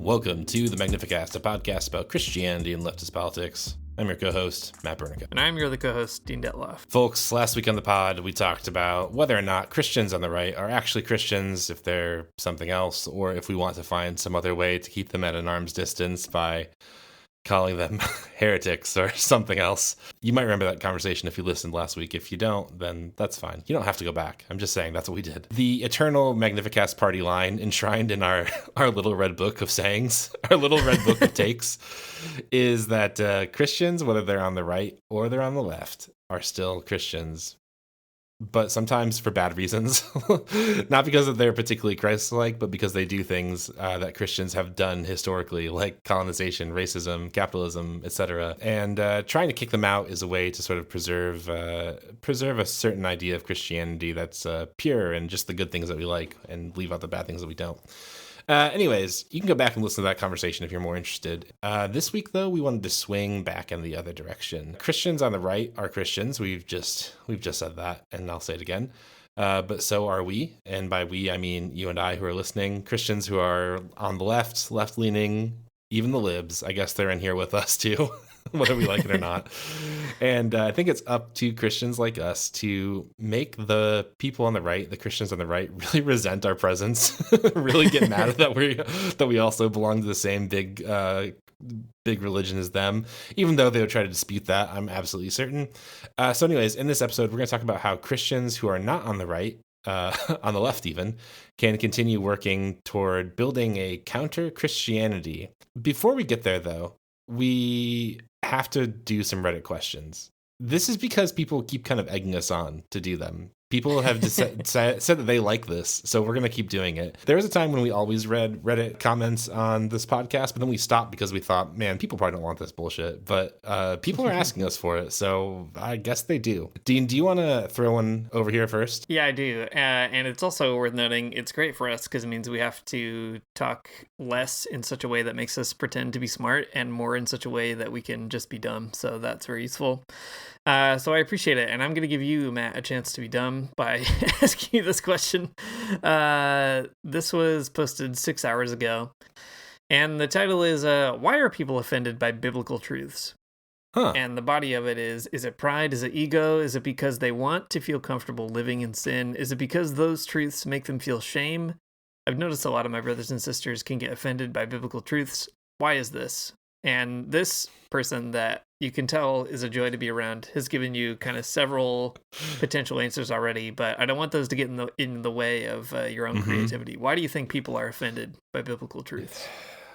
Welcome to the Magnificast, a podcast about Christianity and leftist politics. I'm your co-host, Matt Bernica. And I'm your other co-host, Dean Detloff. Folks, last week on the pod, we talked about whether or not Christians on the right are actually Christians, if they're something else, or if we want to find some other way to keep them at an arm's distance by calling them heretics or something else. You might remember that conversation if you listened last week. If you don't, then that's fine. You don't have to go back. I'm just saying that's what we did. The eternal Magnificast party line enshrined in our little red book of sayings, our little red book of takes, is that Christians, whether they're on the right or they're on the left, are still Christians. But sometimes for bad reasons, not because they're particularly Christ-like, but because they do things that Christians have done historically, like colonization, racism, capitalism, etc. And trying to kick them out is a way to sort of preserve a certain idea of Christianity that's pure and just the good things that we like, and leave out the bad things that we don't. Anyways, you can go back and listen to that conversation if you're more interested. This week, though, we wanted to swing back in the other direction. Christians on the right are Christians. We've just said that, and I'll say it again. But so are we, and by we, I mean you and I who are listening. Christians who are on the left-leaning, even the libs. I guess they're in here with us too, whether we like it or not. And I think it's up to Christians like us to make the people on the right, the Christians on the right, really resent our presence, really get mad that we also belong to the same big religion as them, even though they would try to dispute that. I'm absolutely certain. So anyways, in this episode, we're going to talk about how Christians who are not on the right, on the left even, can continue working toward building a counter-Christianity. Before we get there, though, we have to do some Reddit questions. This is because people keep kind of egging us on to do them. People have said that they like this, so we're going to keep doing it. There was a time when we always read Reddit comments on this podcast, but then we stopped because we thought, man, people probably don't want this bullshit. But people are asking us for it, so I guess they do. Dean, do you want to throw one over here first? Yeah, I do. And it's also worth noting, it's great for us because it means we have to talk less in such a way that makes us pretend to be smart and more in such a way that we can just be dumb. So that's very useful. So I appreciate it. And I'm going to give you, Matt, a chance to be dumb by asking you this question. This was posted 6 hours ago. And the title is, why are people offended by biblical truths? Huh. And the body of it is it pride? Is it ego? Is it because they want to feel comfortable living in sin? Is it because those truths make them feel shame? I've noticed a lot of my brothers and sisters can get offended by biblical truths. Why is this? And this person that you can tell is a joy to be around has given you kind of several potential answers already, but I don't want those to get in the way of your own creativity. Why do you think people are offended by biblical truths?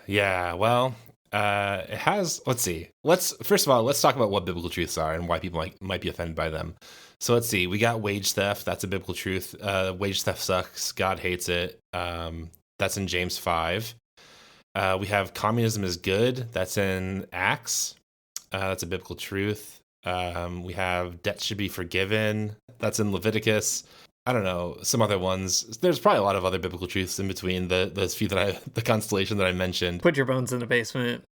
Yeah, well, it has, let's see. First of all, let's talk about what biblical truths are and why people might be offended by them. So let's see. We got wage theft. That's a biblical truth. Wage theft sucks. God hates it. That's in James 5. We have communism is good. That's in Acts. That's a biblical truth. We have debt should be forgiven. That's in Leviticus. I don't know, some other ones. There's probably a lot of other biblical truths in between those few the constellation that I mentioned. Put your bones in the basement.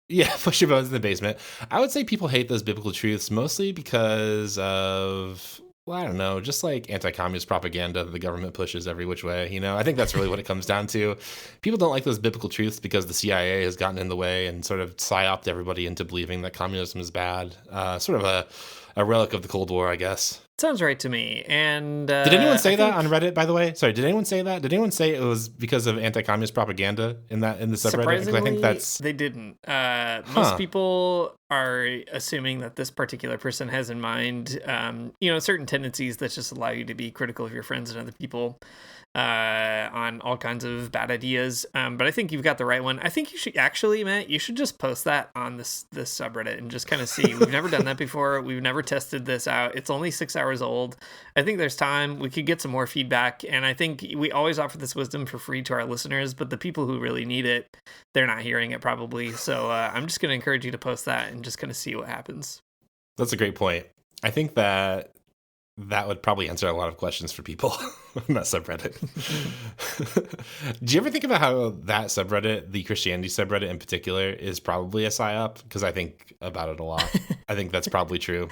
Yeah, push your bones in the basement. I would say people hate those biblical truths mostly because of, well, I don't know, just like anti-communist propaganda that the government pushes every which way. You know, I think that's really what it comes down to. People don't like those biblical truths because the CIA has gotten in the way and sort of psyoped everybody into believing that communism is bad. Sort of a relic of the Cold War, I guess. Sounds right to me. And did anyone say that on Reddit, by the way? Sorry, did anyone say that? Did anyone say it was because of anti-communist propaganda in the subreddit? Surprisingly, I think they didn't. Most people are assuming that this particular person has in mind, certain tendencies that just allow you to be critical of your friends and other people on all kinds of bad ideas. But I think you've got the right one. I think you should actually, Matt, you should just post that on this subreddit and just kind of see. We've never done that before. We've never tested this out. It's only 6 hours old. I think there's time. We could get some more feedback. And I think we always offer this wisdom for free to our listeners, but the people who really need it, they're not hearing it probably. So I'm just going to encourage you to post that and just kind of see what happens. That's a great point. I think that would probably answer a lot of questions for people. Not subreddit. Do you ever think about how that subreddit, the Christianity subreddit in particular, is probably a psyop? Because I think about it a lot. I think that's probably true.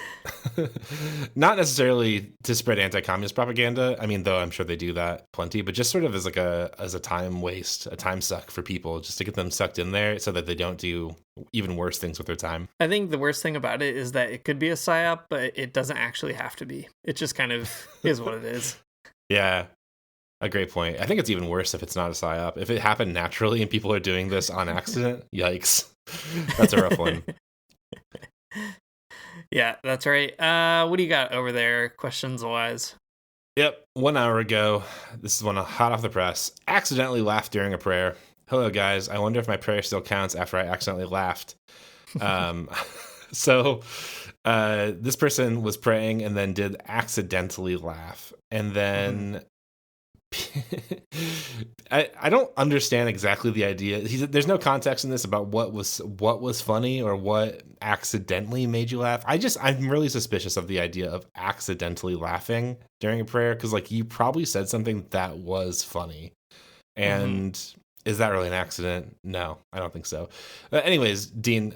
Not necessarily to spread anti-communist propaganda. I mean, though I'm sure they do that plenty, but just sort of as like as a time waste, a time suck for people, just to get them sucked in there so that they don't do even worse things with their time. I think the worst thing about it is that it could be a psyop, but it doesn't actually have to be. It just kind of is what it is. Yeah, a great point. I think it's even worse if it's not a psyop. If it happened naturally and people are doing this on accident, yikes. That's a rough one. Yeah, that's right. What do you got over there, questions-wise? Yep, 1 hour ago, this is one hot off the press. Accidentally laughed during a prayer. Hello, guys. I wonder if my prayer still counts after I accidentally laughed. So this person was praying and then did accidentally laugh. And then I don't understand exactly the idea. There's no context in this about what was funny or what accidentally made you laugh. I'm really suspicious of the idea of accidentally laughing during a prayer, because like you probably said something that was funny. And is that really an accident? No, I don't think so. Anyways, Dean,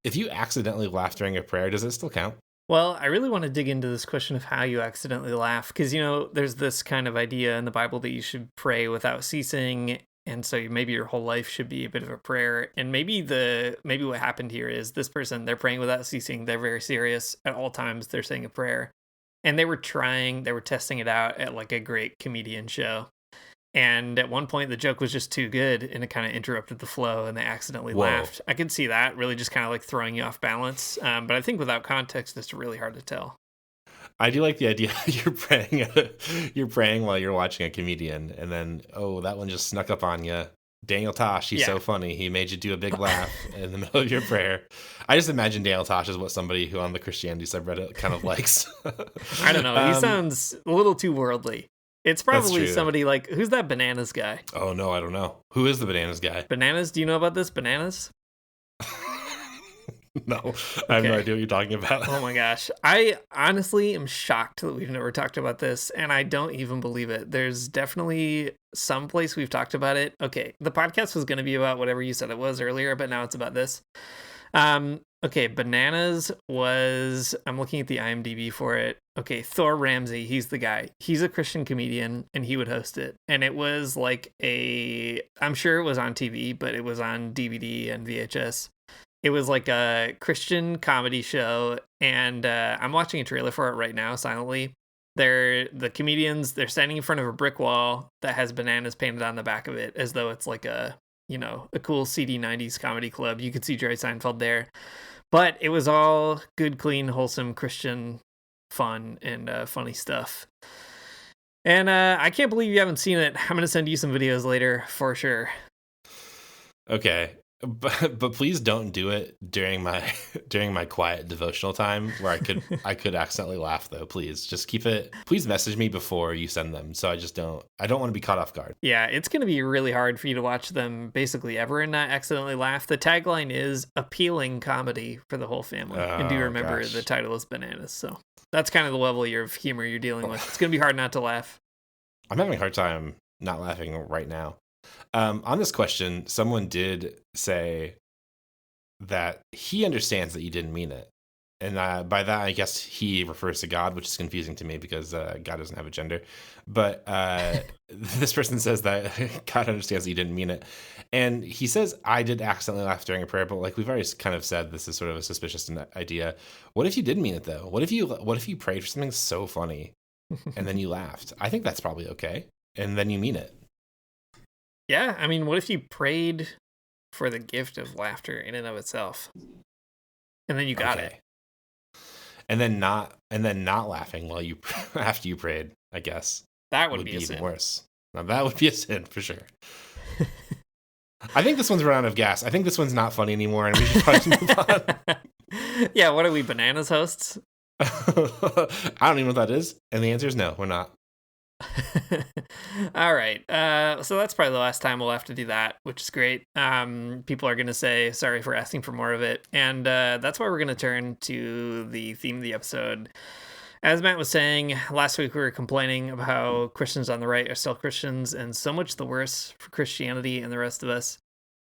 if you accidentally laugh during a prayer, does it still count? Well, I really want to dig into this question of how you accidentally laugh, because, there's this kind of idea in the Bible that you should pray without ceasing, and so maybe your whole life should be a bit of a prayer. And maybe what happened here is this person, they're praying without ceasing, they're very serious at all times, they're saying a prayer, and they were testing it out at like a great comedian show. And at one point, the joke was just too good, and it kind of interrupted the flow, and they accidentally laughed. I could see that really just kind of like throwing you off balance. But I think without context, it's really hard to tell. I do like the idea you're praying while you're watching a comedian, and then, that one just snuck up on you. Daniel Tosh, he's so funny. He made you do a big laugh in the middle of your prayer. I just imagine Daniel Tosh is what somebody who on the Christianity subreddit kind of likes. I don't know. He sounds a little too worldly. It's probably somebody like, who's that Bananas guy? Oh, no, I don't know. Who is the Bananas guy? Bananas? Do you know about this? Bananas? No, I have no idea what you're talking about. Oh my gosh. I honestly am shocked that we've never talked about this, and I don't even believe it. There's definitely some place we've talked about it. Okay, the podcast was going to be about whatever you said it was earlier, but now it's about this. Okay, Bananas was, I'm looking at the IMDb for it. Okay, Thor Ramsey, he's the guy. He's a Christian comedian, and he would host it. And it was like I'm sure it was on TV, but it was on DVD and VHS. It was like a Christian comedy show, and I'm watching a trailer for it right now, silently. The comedians, they're standing in front of a brick wall that has bananas painted on the back of it, as though it's like a cool seedy 90s comedy club. You could see Jerry Seinfeld there. But it was all good, clean, wholesome Christian fun and funny stuff. And I can't believe you haven't seen it. I'm going to send you some videos later for sure. Okay. But please don't do it during my quiet devotional time where I could accidentally laugh, though. Please just keep it. Please message me before you send them, so I don't want to be caught off guard. Yeah, it's going to be really hard for you to watch them basically ever and not accidentally laugh. The tagline is appealing comedy for the whole family. And do remember the title is Bananas, so that's kind of the level of humor you're dealing with. It's going to be hard not to laugh. I'm having a hard time not laughing right now. On this question, someone did say that he understands that you didn't mean it. And by that, I guess he refers to God, which is confusing to me because God doesn't have a gender. But this person says that God understands that you didn't mean it. And he says, I did accidentally laugh during a prayer, but like we've already kind of said, this is sort of a suspicious idea. What if you did mean it, though? What if you prayed for something so funny and then you laughed? I think that's probably okay. And then you mean it. Yeah, I mean, what if you prayed for the gift of laughter in and of itself, and then you got it, and then not laughing while you after you prayed? I guess that would be even sin. Worse. Now that would be a sin for sure. I think this one's run out of gas. I think this one's not funny anymore, and we should probably move on. Yeah, what are we, Bananas hosts? I don't even know what that is, and the answer is no, we're not. All right, so that's probably the last time we'll have to do that, which is great. People are going to say sorry for asking for more of it, and that's why we're going to turn to the theme of the episode. As Matt was saying, last week we were complaining about how Christians on the right are still Christians and so much the worse for Christianity and the rest of us.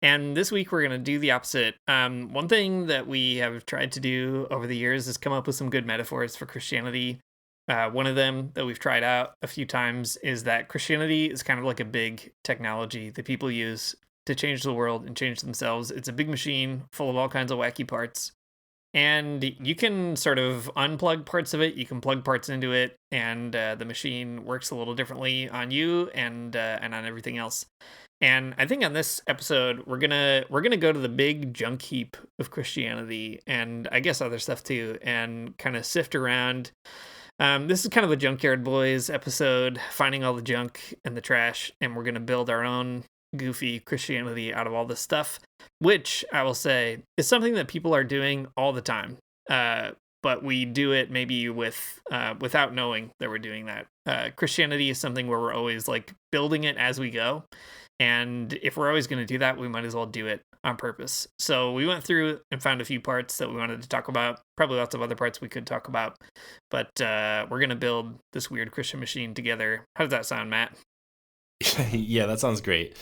And this week we're going to do the opposite. One thing that we have tried to do over the years is come up with some good metaphors for Christianity. One of them that we've tried out a few times is that Christianity is kind of like a big technology that people use to change the world and change themselves. It's a big machine full of all kinds of wacky parts. And you can sort of unplug parts of it. You can plug parts into it, and the machine works a little differently on you and on everything else. And I think on this episode, we're gonna go to the big junk heap of Christianity, and I guess other stuff too, and kind of sift around. This is kind of a Junkyard Boys episode, finding all the junk and the trash, and we're gonna build our own goofy Christianity out of all this stuff, which I will say is something that people are doing all the time. But we do it maybe without knowing that we're doing that. Christianity is something where we're always like building it as we go. And if we're always going to do that, we might as well do it on purpose. So we went through and found a few parts that we wanted to talk about. Probably lots of other parts we could talk about. But we're going to build this weird Christian machine together. How does that sound, Matt? Yeah, that sounds great.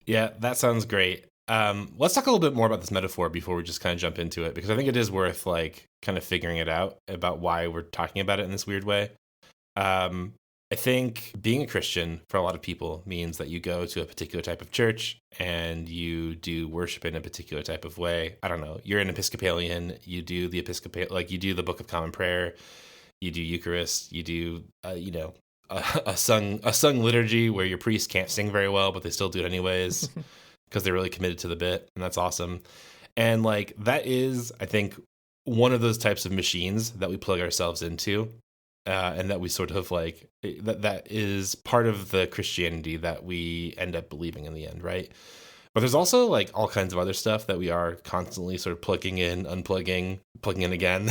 Yeah, that sounds great. Let's talk a little bit more about this metaphor before we just kind of jump into it, because I think it is worth like kind of figuring it out about why we're talking about it in this weird way. I think being a Christian for a lot of people means that you go to a particular type of church and you do worship in a particular type of way. I don't know. You're an Episcopalian. You do the you do the Book of Common Prayer. You do Eucharist. You do, a sung liturgy where your priest can't sing very well, but they still do it anyways because they're really committed to the bit, and that's awesome. And like that is, I think, one of those types of machines that we plug ourselves into. And that we sort of like that is part of the Christianity that we end up believing in the end, right? But there's also like all kinds of other stuff that we are constantly sort of plugging in, unplugging, plugging in again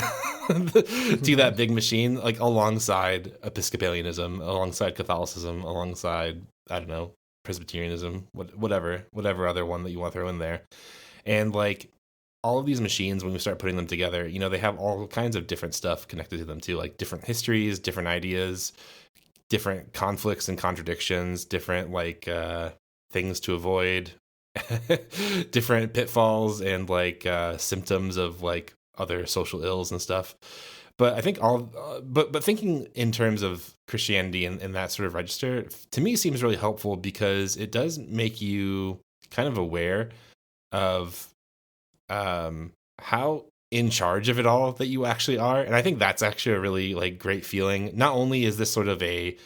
to that big machine, like alongside Episcopalianism, alongside Catholicism, alongside, I don't know, Presbyterianism, whatever other one that you want to throw in there. And like all of these machines, when we start putting them together, they have all kinds of different stuff connected to them too, like different histories, different ideas, different conflicts and contradictions, different like things to avoid, different pitfalls and like symptoms of like other social ills and stuff. But I think but thinking in terms of Christianity in that sort of register, to me seems really helpful because it does make you kind of aware of how in charge of it all that you actually are. And I think that's actually a really like great feeling. Not only is this sort of a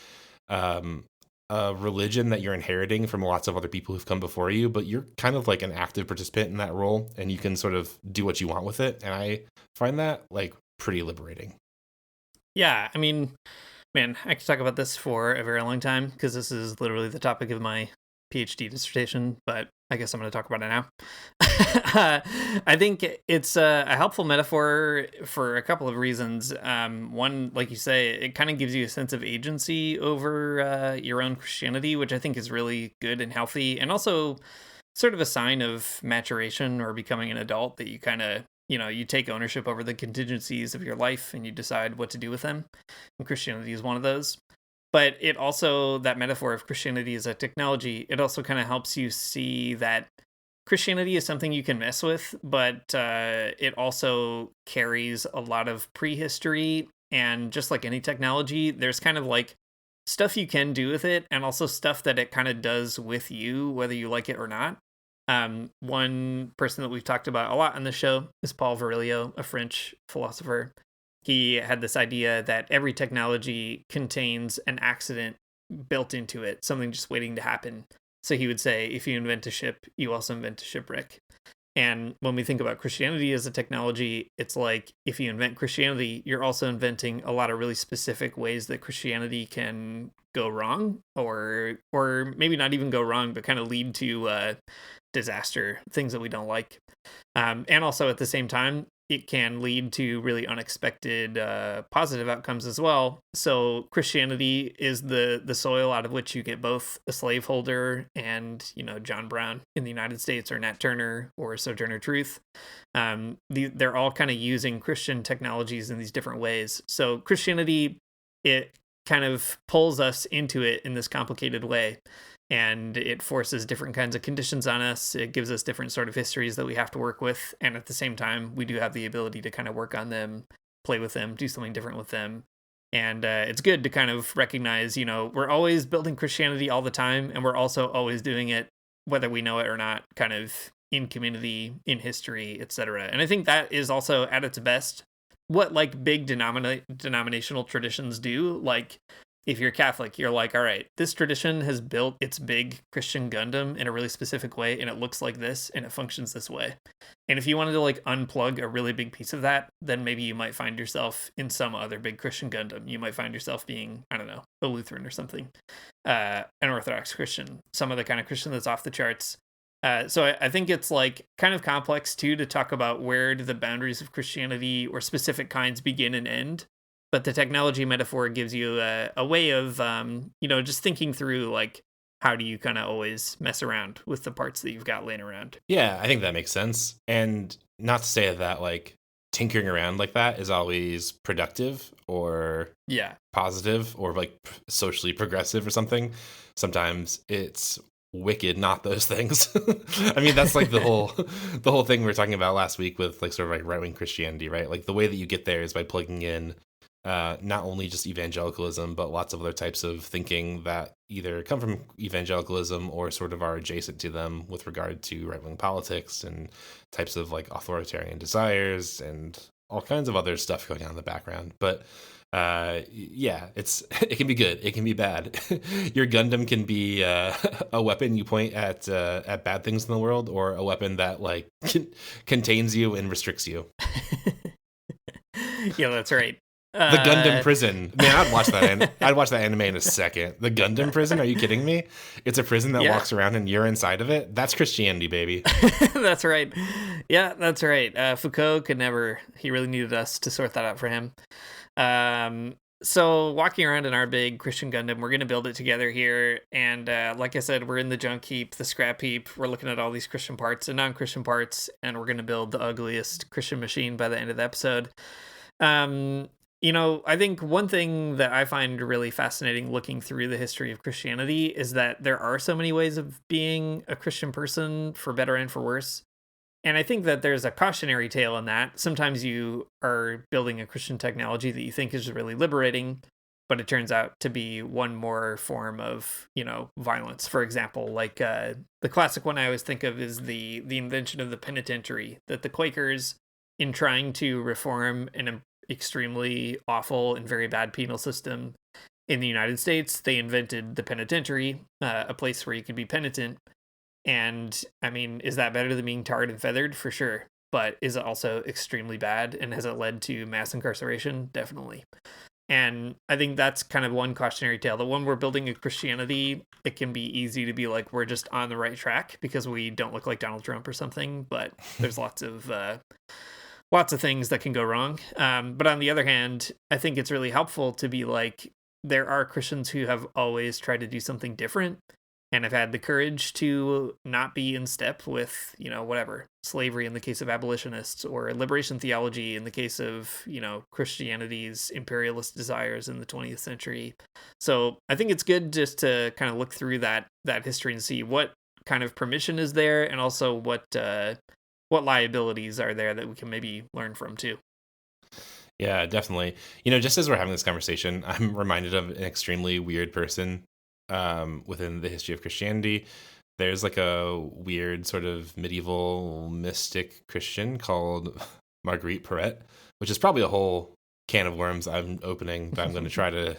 religion that you're inheriting from lots of other people who've come before you, but you're kind of like an active participant in that role, and you can sort of do what you want with it. And I find that like pretty liberating. Yeah, I mean, man, I could talk about this for a very long time because this is literally the topic of my PhD dissertation, but I guess I'm going to talk about it now. I think it's a helpful metaphor for a couple of reasons. One, like you say, it kind of gives you a sense of agency over your own Christianity, which I think is really good and healthy, and also sort of a sign of maturation or becoming an adult, that you kind of, you take ownership over the contingencies of your life and you decide what to do with them. And Christianity is one of those. But it also, that metaphor of Christianity as a technology, it also kind of helps you see that Christianity is something you can mess with, but it also carries a lot of prehistory. And just like any technology, there's kind of like stuff you can do with it, and also stuff that it kind of does with you, whether you like it or not. One person that we've talked about a lot on the show is Paul Virilio, a French philosopher. He had this idea that every technology contains an accident built into it, something just waiting to happen. So he would say, if you invent a ship, you also invent a shipwreck. And when we think about Christianity as a technology, it's like, if you invent Christianity, you're also inventing a lot of really specific ways that Christianity can go wrong, or maybe not even go wrong, but kind of lead to disaster, things that we don't like. And also at the same time, it can lead to really unexpected positive outcomes as well. So Christianity is the soil out of which you get both a slaveholder and, John Brown in the United States, or Nat Turner or Sojourner Truth. They're all kind of using Christian technologies in these different ways. So Christianity, it kind of pulls us into it in this complicated way. And it forces different kinds of conditions on us. It gives us different sort of histories that we have to work with. And at the same time, we do have the ability to kind of work on them, play with them, do something different with them. And it's good to kind of recognize, we're always building Christianity all the time. And we're also always doing it, whether we know it or not, kind of in community, in history, etc. And I think that is also at its best what like big denominational traditions do. Like, if you're Catholic, you're like, all right, this tradition has built its big Christian Gundam in a really specific way, and it looks like this, and it functions this way. And if you wanted to like unplug a really big piece of that, then maybe you might find yourself in some other big Christian Gundam. You might find yourself being, I don't know, a Lutheran or something, an Orthodox Christian, some other kind of Christian that's off the charts. So I think it's like kind of complex too to talk about where do the boundaries of Christianity or specific kinds begin and end. But the technology metaphor gives you a way of, just thinking through, like, how do you kind of always mess around with the parts that you've got laying around? Yeah, I think that makes sense. And not to say that, like, tinkering around like that is always productive or positive or, like, socially progressive or something. Sometimes it's wicked, not those things. I mean, that's like the whole thing we were talking about last week with, like, sort of like right-wing Christianity, right? Like, the way that you get there is by plugging in not only just evangelicalism, but lots of other types of thinking that either come from evangelicalism or sort of are adjacent to them with regard to right-wing politics and types of like authoritarian desires and all kinds of other stuff going on in the background. But it can be good, it can be bad. Your Gundam can be a weapon you point at bad things in the world, or a weapon that like contains you and restricts you. Yeah, that's right. The Gundam prison. Man, I'd watch that anime in a second. The Gundam prison? Are you kidding me? It's a prison that walks around and you're inside of it. That's Christianity, baby. That's right. Yeah, that's right. Foucault could never. He really needed us to sort that out for him. So walking around in our big Christian Gundam, we're going to build it together here. And like I said, we're in the junk heap, the scrap heap. We're looking at all these Christian parts and non-Christian parts, and we're going to build the ugliest Christian machine by the end of the episode. I think one thing that I find really fascinating looking through the history of Christianity is that there are so many ways of being a Christian person, for better and for worse. And I think that there's a cautionary tale in that. Sometimes you are building a Christian technology that you think is really liberating, but it turns out to be one more form of, violence. For example, like the classic one I always think of is the invention of the penitentiary, that the Quakers, in trying to reform an extremely awful and very bad penal system in the United States, they invented the penitentiary, a place where you could be penitent. And I mean, is that better than being tarred and feathered? For sure. But is it also extremely bad? And has it led to mass incarceration? Definitely. And I think that's kind of one cautionary tale, that when we're building a Christianity, it can be easy to be like, we're just on the right track because we don't look like Donald Trump or something. But there's lots of things that can go wrong. But on the other hand, I think it's really helpful to be like, there are Christians who have always tried to do something different and have had the courage to not be in step with, slavery in the case of abolitionists, or liberation theology in the case of, Christianity's imperialist desires in the 20th century. So I think it's good just to kind of look through that history and see what kind of permission is there, and also what liabilities are there that we can maybe learn from too. Yeah, definitely. Just as we're having this conversation, I'm reminded of an extremely weird person within the history of Christianity. There's like a weird sort of medieval mystic Christian called Marguerite Porete, which is probably a whole can of worms I'm opening, but I'm going to try to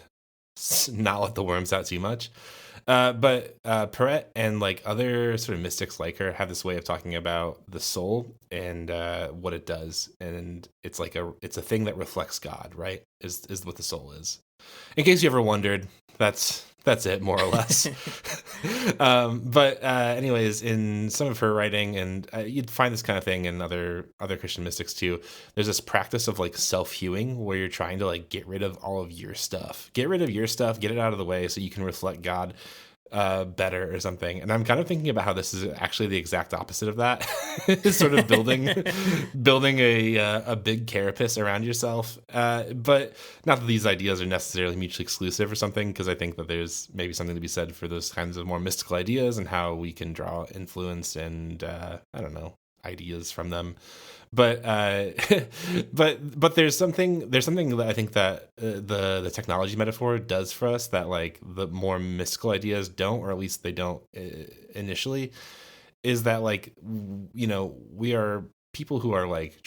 not let the worms out too much. But Porete and like other sort of mystics like her have this way of talking about the soul and what it does, and it's a thing that reflects God, right? Is what the soul is. In case you ever wondered, that's That's it, more or less. But anyways, in some of her writing, and you'd find this kind of thing in other Christian mystics too, there's this practice of like self-hewing where you're trying to like get rid of all of your stuff. Get rid of your stuff, get it out of the way so you can reflect God better or something. And I'm kind of thinking about how this is actually the exact opposite of that. It's sort of building a big carapace around yourself. But not that these ideas are necessarily mutually exclusive or something, because I think that there's maybe something to be said for those kinds of more mystical ideas and how we can draw influence and I don't know, ideas from them. But but there's something that I think that the technology metaphor does for us that like the more mystical ideas don't, or at least they don't initially, is that like, you know, we are people who are like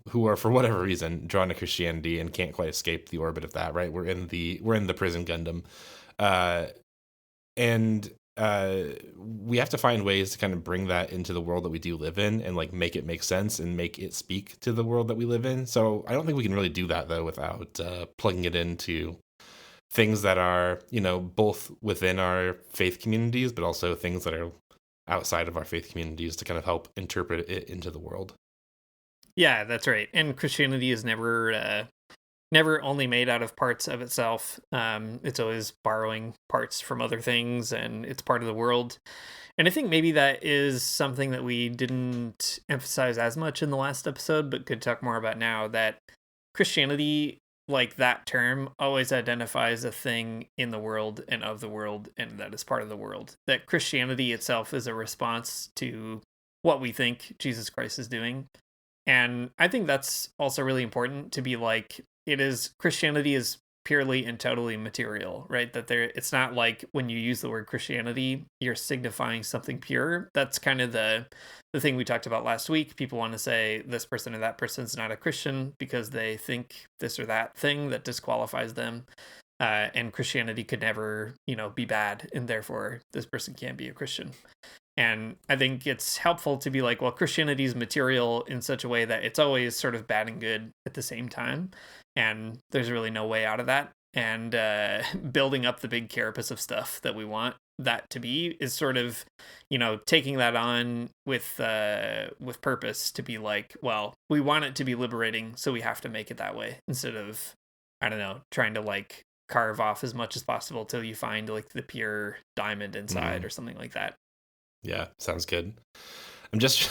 who are for whatever reason drawn to Christianity and can't quite escape the orbit of that, right? We're in the prison Gundam, and we have to find ways to kind of bring that into the world that we do live in and like make it make sense and make it speak to the world that we live in. So I don't think we can really do that though without plugging it into things that are, you know, both within our faith communities, but also things that are outside of our faith communities to kind of help interpret it into the world. Yeah, that's right. And Christianity is never only made out of parts of itself. It's always borrowing parts from other things, and it's part of the world. And I think maybe that is something that we didn't emphasize as much in the last episode, but could talk more about now, that Christianity, like that term, always identifies a thing in the world and of the world, and that is part of the world. That Christianity itself is a response to what we think Jesus Christ is doing. And I think that's also really important to be like, Christianity is purely and totally material, right? That it's not like when you use the word Christianity, you're signifying something pure. That's kind of the thing we talked about last week. People want to say this person or that person's not a Christian because they think this or that thing that disqualifies them. And Christianity could never, be bad, and therefore this person can't be a Christian. And I think it's helpful to be like, well, Christianity is material in such a way that it's always sort of bad and good at the same time. And there's really no way out of that. And building up the big carapace of stuff that we want that to be is sort of, taking that on with purpose to be like, well, we want it to be liberating, so we have to make it that way, instead of, I don't know, trying to like carve off as much as possible till you find like the pure diamond inside or something like that. Yeah, sounds good. I'm just,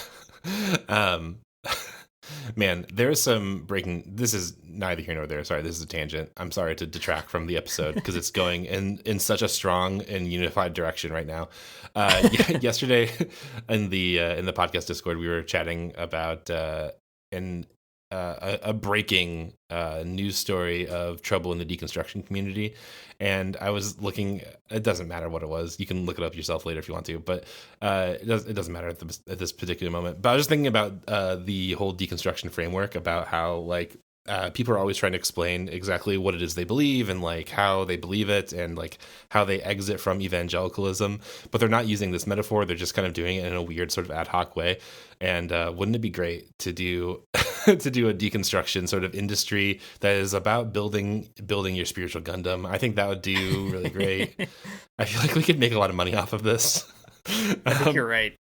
man, there's some breaking. This is neither here nor there. Sorry, this is a tangent. I'm sorry to detract from the episode because it's going in such a strong and unified direction right now. Yesterday in the podcast Discord, we were chatting about a breaking news story of trouble in the deconstruction community. And I was looking, it doesn't matter what it was. You can look it up yourself later if you want to, but it doesn't matter at this particular moment. But I was just thinking about the whole deconstruction framework, about how like people are always trying to explain exactly what it is they believe and like how they believe it and like how they exit from evangelicalism, but they're not using this metaphor. They're just kind of doing it in a weird sort of ad hoc way. And wouldn't it be great to do to do a deconstruction sort of industry that is about building your spiritual Gundam? I think that would do really great. I feel like we could make a lot of money off of this. I think you're right.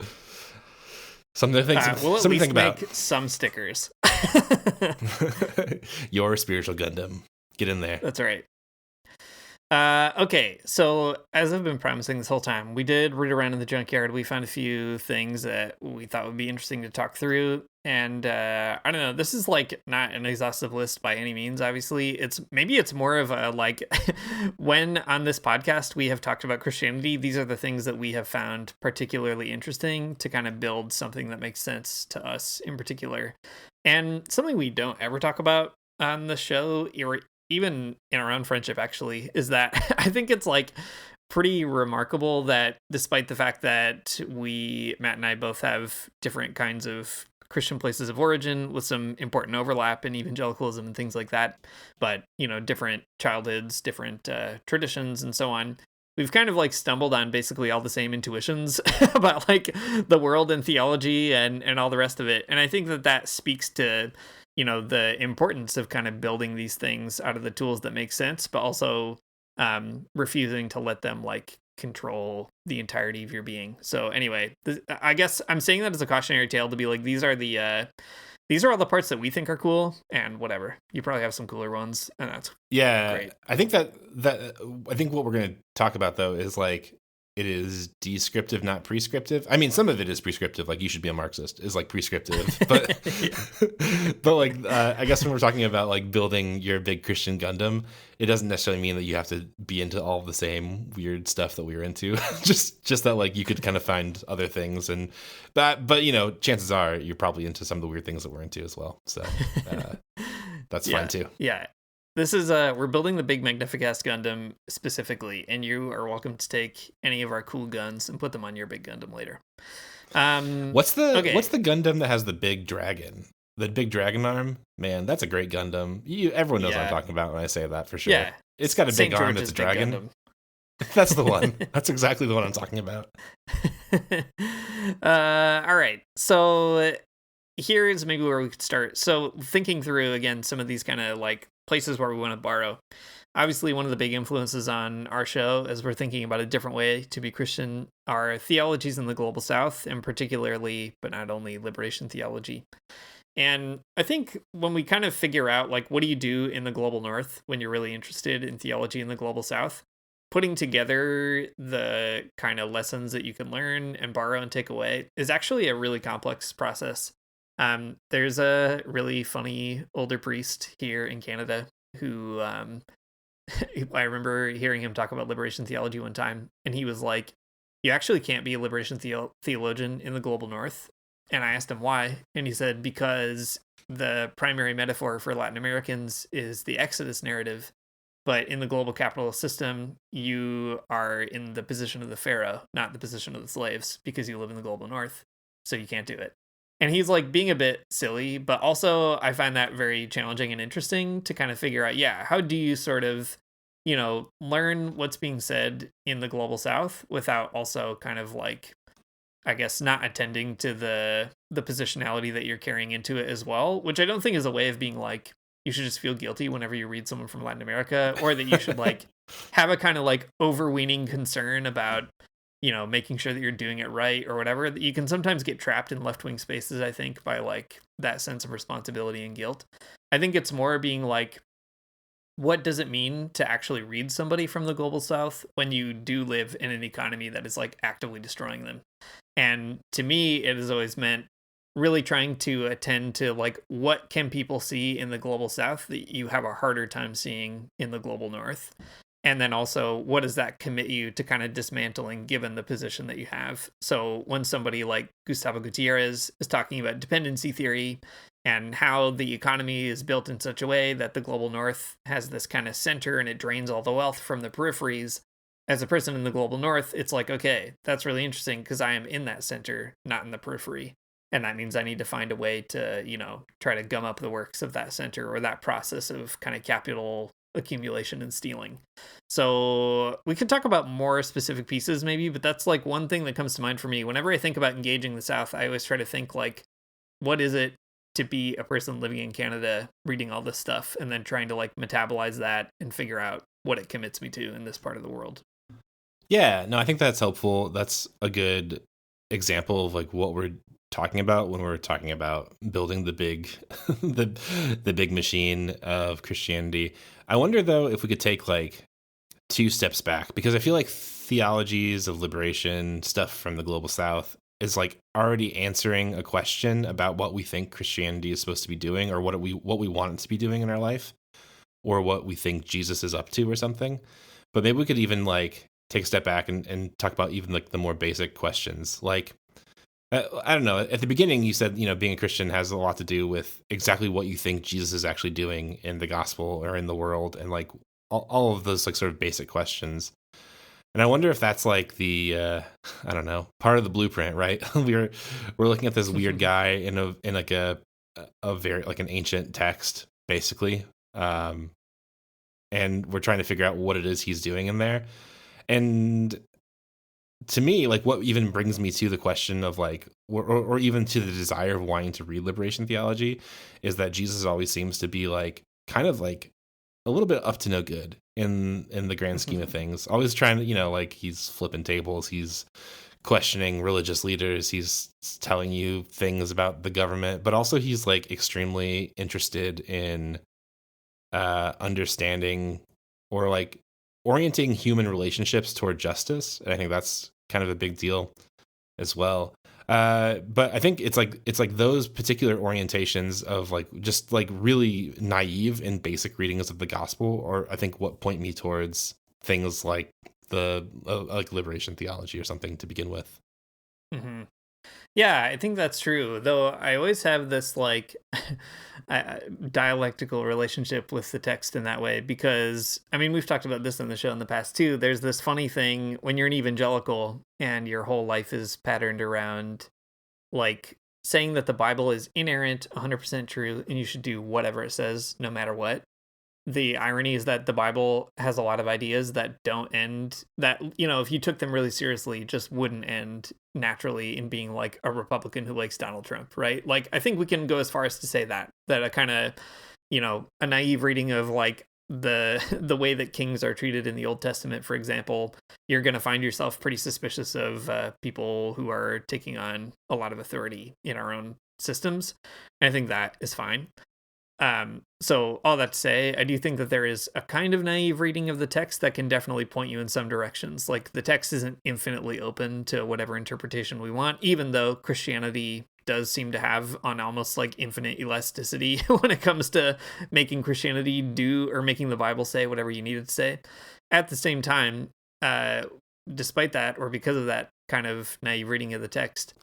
Something to think, we'll something to think about. Make some stickers. Your spiritual Gundam. Get in there. That's right. Okay, so as I've been promising this whole time, we did read around in the junkyard. We found a few things that we thought would be interesting to talk through. And I don't know, this is like not an exhaustive list by any means, obviously. It's more of a like, when on this podcast we have talked about Christianity, these are the things that we have found particularly interesting to kind of build something that makes sense to us in particular. And something we don't ever talk about on the show, or even in our own friendship, actually, is that I think it's like pretty remarkable that despite the fact that Matt and I both have different kinds of Christian places of origin with some important overlap in evangelicalism and things like that, but, different childhoods, different traditions and so on, we've kind of like stumbled on basically all the same intuitions about like the world and theology and all the rest of it. And I think that speaks to, the importance of kind of building these things out of the tools that make sense, but also refusing to let them like control the entirety of your being. So anyway, I guess I'm saying that as a cautionary tale to be like, these are all the parts that we think are cool, and whatever. You probably have some cooler ones, and that's great. I think I think what we're going to talk about though is like, it is descriptive, not prescriptive. I mean, some of it is prescriptive, like you should be a Marxist is like prescriptive, but but like I guess when we're talking about like building your big Christian Gundam, it doesn't necessarily mean that you have to be into all the same weird stuff that we were into. just that like you could kind of find other things, and that, but you know, chances are you're probably into some of the weird things that we're into as well. So that's fine too. Yeah. This is we're building the big Magnificast Gundam specifically, and you are welcome to take any of our cool guns and put them on your big Gundam later. What's the Gundam that has the big dragon? The big dragon arm? Man, that's a great Gundam. Everyone knows what I'm talking about when I say that, for sure. Yeah. It's got a big arm that's a dragon. That's the one. That's exactly the one I'm talking about. All right. So here's maybe where we could start. So thinking through again some of these kind of like places where we want to borrow. Obviously, one of the big influences on our show, as we're thinking about a different way to be Christian, are theologies in the Global South, and particularly, but not only, liberation theology. And I think when we kind of figure out, like, what do you do in the Global North when you're really interested in theology in the Global South, putting together the kind of lessons that you can learn and borrow and take away is actually a really complex process. There's a really funny older priest here in Canada who, I remember hearing him talk about liberation theology one time, and he was like, you actually can't be a liberation theologian in the Global North. And I asked him why, and he said, because the primary metaphor for Latin Americans is the Exodus narrative, but in the global capitalist system, you are in the position of the pharaoh, not the position of the slaves, because you live in the Global North, so you can't do it. And he's like being a bit silly, but also I find that very challenging and interesting to kind of figure out, how do you sort of, learn what's being said in the Global South without also kind of like, I guess, not attending to the positionality that you're carrying into it as well, which I don't think is a way of being like, you should just feel guilty whenever you read someone from Latin America, or that you should like have a kind of like overweening concern about, making sure that you're doing it right or whatever. You can sometimes get trapped in left-wing spaces, I think, by like that sense of responsibility and guilt. I think it's more being like, what does it mean to actually read somebody from the Global South when you do live in an economy that is like actively destroying them? And to me, it has always meant really trying to attend to like, what can people see in the Global South that you have a harder time seeing in the Global North? And then also, what does that commit you to kind of dismantling given the position that you have? So when somebody like Gustavo Gutierrez is talking about dependency theory and how the economy is built in such a way that the Global North has this kind of center and it drains all the wealth from the peripheries, as a person in the Global North, it's like, okay, that's really interesting because I am in that center, not in the periphery. And that means I need to find a way to, try to gum up the works of that center or that process of kind of capital accumulation and stealing. So we could talk about more specific pieces maybe, but that's like one thing that comes to mind for me. Whenever I think about engaging the South, I always try to think like, what is it to be a person living in Canada reading all this stuff and then trying to like metabolize that and figure out what it commits me to in this part of the world. Yeah, no, I think that's helpful. That's a good example of like what we're talking about when we're talking about building the big the big machine of Christianity. I wonder though if we could take like 2 steps back, because I feel like theologies of liberation stuff from the Global South is like already answering a question about what we think Christianity is supposed to be doing, or what we want it to be doing in our life, or what we think Jesus is up to or something. But maybe we could even like take a step back and talk about even like the more basic questions. Like, I don't know, at the beginning you said, being a Christian has a lot to do with exactly what you think Jesus is actually doing in the gospel or in the world, and like all of those like sort of basic questions. And I wonder if that's like the I don't know, part of the blueprint, right? we're looking at this weird guy in like a very like an ancient text basically, and we're trying to figure out what it is he's doing in there. And to me, like what even brings me to the question of like, or even to the desire of wanting to read liberation theology, is that Jesus always seems to be like kind of like a little bit up to no good in the grand scheme of things. Always trying to, like he's flipping tables, he's questioning religious leaders, he's telling you things about the government, but also he's like extremely interested in understanding or like orienting human relationships toward justice. And I think that's kind of a big deal as well. But I think it's like those particular orientations of like just like really naive and basic readings of the gospel, or I think what point me towards things like the like liberation theology or something to begin with. Mm-hmm. Yeah, I think that's true. Though I always have this like dialectical relationship with the text in that way, because I mean, we've talked about this on the show in the past too. There's this funny thing when you're an evangelical and your whole life is patterned around like saying that the Bible is inerrant, 100% true, and you should do whatever it says no matter what. The irony is that the Bible has a lot of ideas that don't end, that, if you took them really seriously, just wouldn't end naturally in being like a Republican who likes Donald Trump, right? Like, I think we can go as far as to say that a kind of, a naive reading of like the way that kings are treated in the Old Testament, for example, you're going to find yourself pretty suspicious of people who are taking on a lot of authority in our own systems. And I think that is fine. So all that to say, I do think that there is a kind of naive reading of the text that can definitely point you in some directions. Like the text isn't infinitely open to whatever interpretation we want, even though Christianity does seem to have an almost like infinite elasticity when it comes to making Christianity do or making the Bible say whatever you need it to say. At the same time, despite that, or because of that kind of naive reading of the text,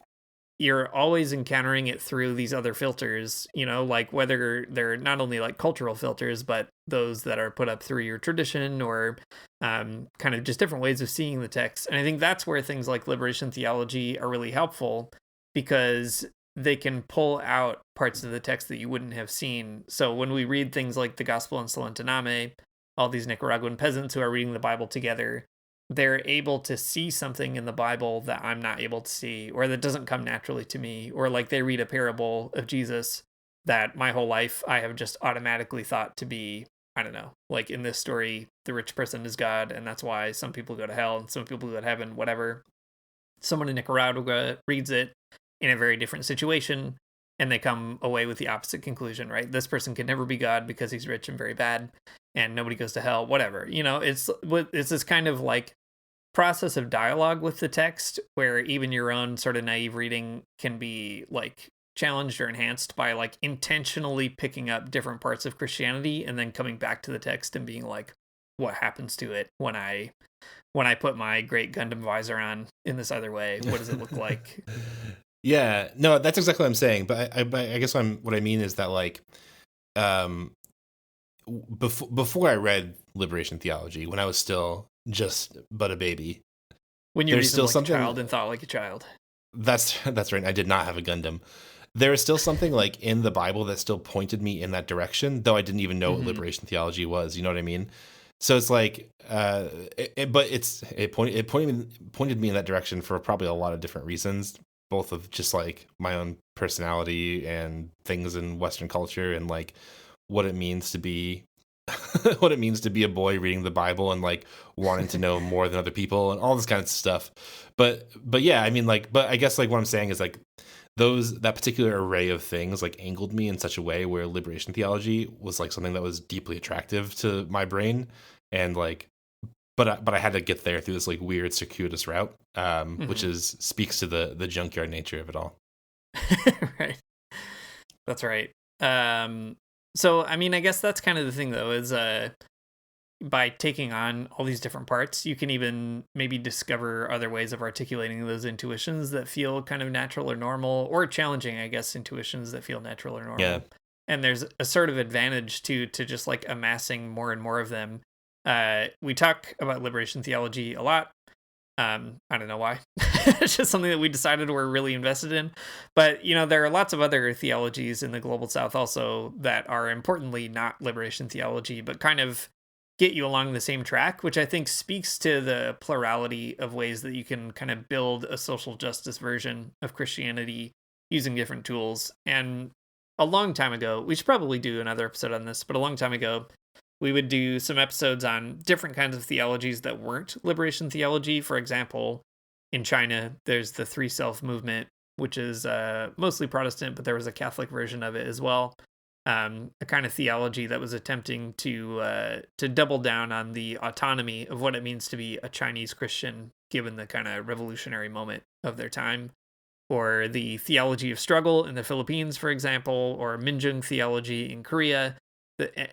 you're always encountering it through these other filters, like whether they're not only like cultural filters, but those that are put up through your tradition or kind of just different ways of seeing the text. And I think that's where things like liberation theology are really helpful, because they can pull out parts of the text that you wouldn't have seen. So when we read things like the Gospel in Solentiname, all these Nicaraguan peasants who are reading the Bible together, they're able to see something in the Bible that I'm not able to see, or that doesn't come naturally to me, or like they read a parable of Jesus that my whole life I have just automatically thought to be, I don't know, like in this story, the rich person is God, and that's why some people go to hell and some people go to heaven, whatever. Someone in Nicaragua reads it in a very different situation, and they come away with the opposite conclusion, right? This person can never be God because he's rich and very bad, and nobody goes to hell, whatever. It's this kind of like process of dialogue with the text where even your own sort of naive reading can be like challenged or enhanced by like intentionally picking up different parts of Christianity and then coming back to the text and being like, what happens to it when I put my great Gundam visor on in this other way? What does it look like? Yeah, no, that's exactly what I'm saying. But I guess what I mean is that like, before I read liberation theology, when I was still just but a baby, when you reasoned like a child and thought like a child. That's right. I did not have a Gundam. There is still something like in the Bible that still pointed me in that direction, though I didn't even know what liberation theology was. You know what I mean? So it's like, it pointed me in that direction for probably a lot of different reasons, both of just like my own personality and things in Western culture and like what it means to be what it means to be a boy reading the Bible and like wanting to know more than other people and all this kind of stuff. But yeah, I mean, like, but I guess like what I'm saying is like that particular array of things like angled me in such a way where liberation theology was like something that was deeply attractive to my brain, and like, but I had to get there through this like weird circuitous route, which speaks to the junkyard nature of it all. Right. That's right. So, I mean, I guess that's kind of the thing, though, is by taking on all these different parts, you can even maybe discover other ways of articulating those intuitions that feel kind of natural or normal, or challenging, I guess, intuitions that feel natural or normal. Yeah. And there's a sort of advantage to just like amassing more and more of them. We talk about liberation theology a lot. I don't know why. It's just something that we decided we're really invested in. But, there are lots of other theologies in the global south also that are importantly not liberation theology, but kind of get you along the same track, which I think speaks to the plurality of ways that you can kind of build a social justice version of Christianity using different tools. And a long time ago, we should probably do another episode on this, but a long time ago, we would do some episodes on different kinds of theologies that weren't liberation theology. For example, in China, there's the Three Self movement, which is mostly Protestant, but there was a Catholic version of it as well. A kind of theology that was attempting to double down on the autonomy of what it means to be a Chinese Christian, given the kind of revolutionary moment of their time. Or the theology of struggle in the Philippines, for example, or Minjung theology in Korea.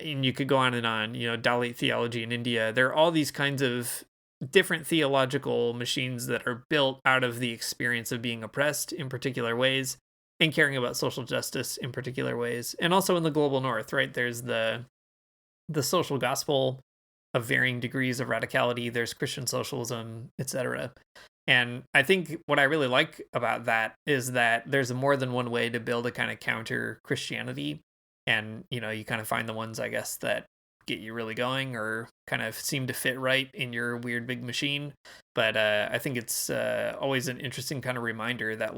And you could go on and on, Dalit theology in India. There are all these kinds of different theological machines that are built out of the experience of being oppressed in particular ways and caring about social justice in particular ways. And also in the global north, right? There's the social gospel of varying degrees of radicality. There's Christian socialism, etc. And I think what I really like about that is that there's more than one way to build a kind of counter Christianity. And, you kind of find the ones, I guess, that get you really going or kind of seem to fit right in your weird big machine. But I think it's always an interesting kind of reminder that,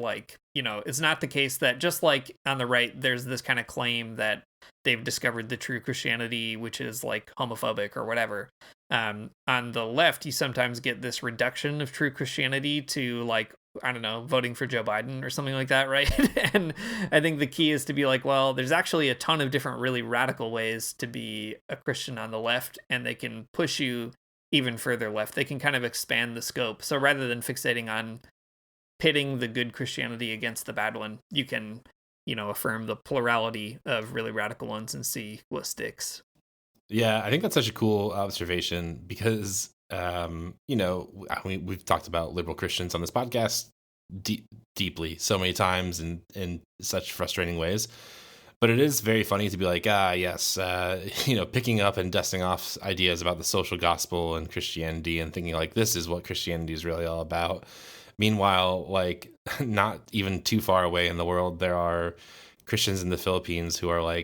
it's not the case that just like on the right, there's this kind of claim that they've discovered the true Christianity, which is like homophobic or whatever. On the left, you sometimes get this reduction of true Christianity to I don't know, voting for Joe Biden or something like that, right? And I think the key is to be like, well, there's actually a ton of different really radical ways to be a Christian on the left, and they can push you even further left. They can kind of expand the scope. So rather than fixating on pitting the good Christianity against the bad one, you can, affirm the plurality of really radical ones and see what sticks. Yeah, I think that's such a cool observation because, we've talked about liberal Christians on this podcast deeply so many times and in such frustrating ways. But it is very funny to be like, yes, picking up and dusting off ideas about the social gospel and Christianity and thinking like this is what Christianity is really all about. Meanwhile, not even too far away in the world, there are Christians in the Philippines who are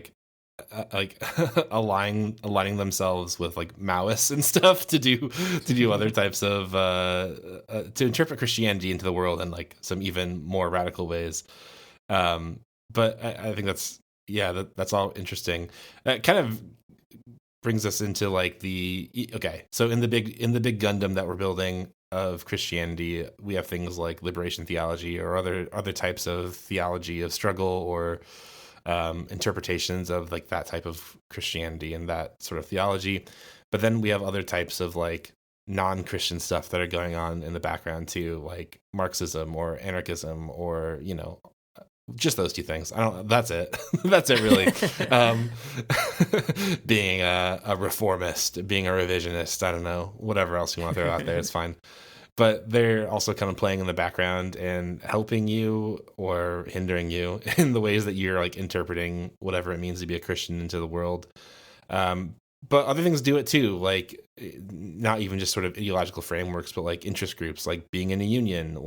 aligning themselves with Maoists and stuff to do other types of to interpret Christianity into the world in some even more radical ways. But I think that's all interesting. It kind of brings us into so in the big Gundam that we're building of Christianity, we have things like liberation theology or other types of theology of struggle or interpretations of that type of Christianity and that sort of theology. But then we have other types of non-Christian stuff that are going on in the background too, like Marxism or anarchism or, just those two things. That's it. That's it really. Being a reformist, being a revisionist, I don't know, whatever else you want to throw out there, it's fine. But they're also kind of playing in the background and helping you or hindering you in the ways that you're interpreting whatever it means to be a Christian into the world. But other things do it too, not even just sort of ideological frameworks, but interest groups, like being in a union,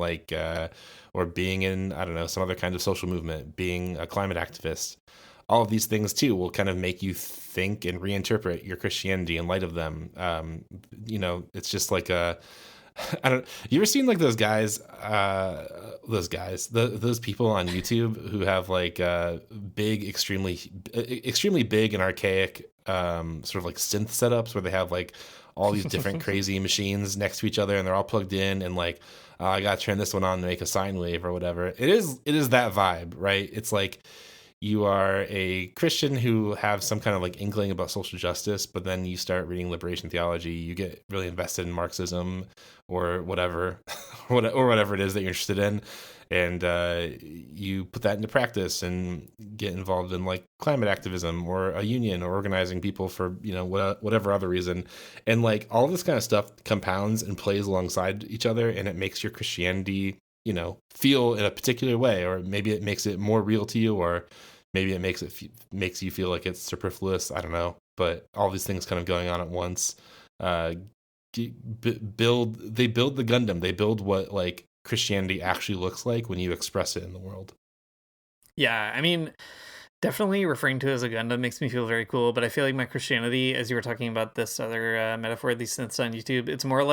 or being in, I don't know, some other kind of social movement, being a climate activist. All of these things too will kind of make you think and reinterpret your Christianity in light of them. It's just you ever seen those guys, those people on YouTube who have big, extremely big and archaic sort of synth setups where they have all these different crazy machines next to each other and they're all plugged in and I gotta turn this one on to make a sine wave or whatever. It is that vibe, right? It's you are a Christian who have some kind of inkling about social justice, but then you start reading liberation theology, you get really invested in Marxism or whatever, or whatever it is that you're interested in, and you put that into practice and get involved in climate activism or a union or organizing people for whatever other reason, and all this kind of stuff compounds and plays alongside each other, and it makes your Christianity feel in a particular way, or maybe it makes it more real to you, or maybe it makes you feel like it's superfluous. I don't know, but all these things kind of going on at once. They build the Gundam. They build what Christianity actually looks like when you express it in the world. Yeah, I mean, definitely referring to it as a Gundam makes me feel very cool. But I feel like my Christianity, as you were talking about this other metaphor, these synths on YouTube, it's more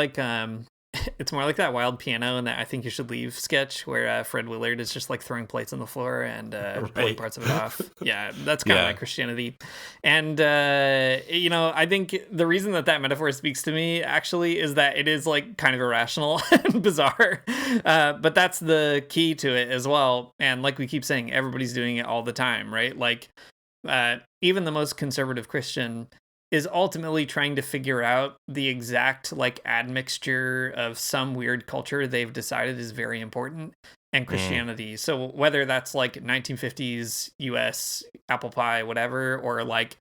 it's more like that Wild Piano and that I Think You Should Leave sketch where Fred Willard is just like throwing plates on the floor and pulling parts of it off. Yeah, that's kind of my Christianity. And, I think the reason that metaphor speaks to me actually is that it is like kind of irrational and bizarre. But that's the key to it as well. And like we keep saying, everybody's doing it all the time, right? Like even the most conservative Christian is ultimately trying to figure out the exact like admixture of some weird culture they've decided is very important and Christianity. So whether that's like 1950s US apple pie, whatever, or like,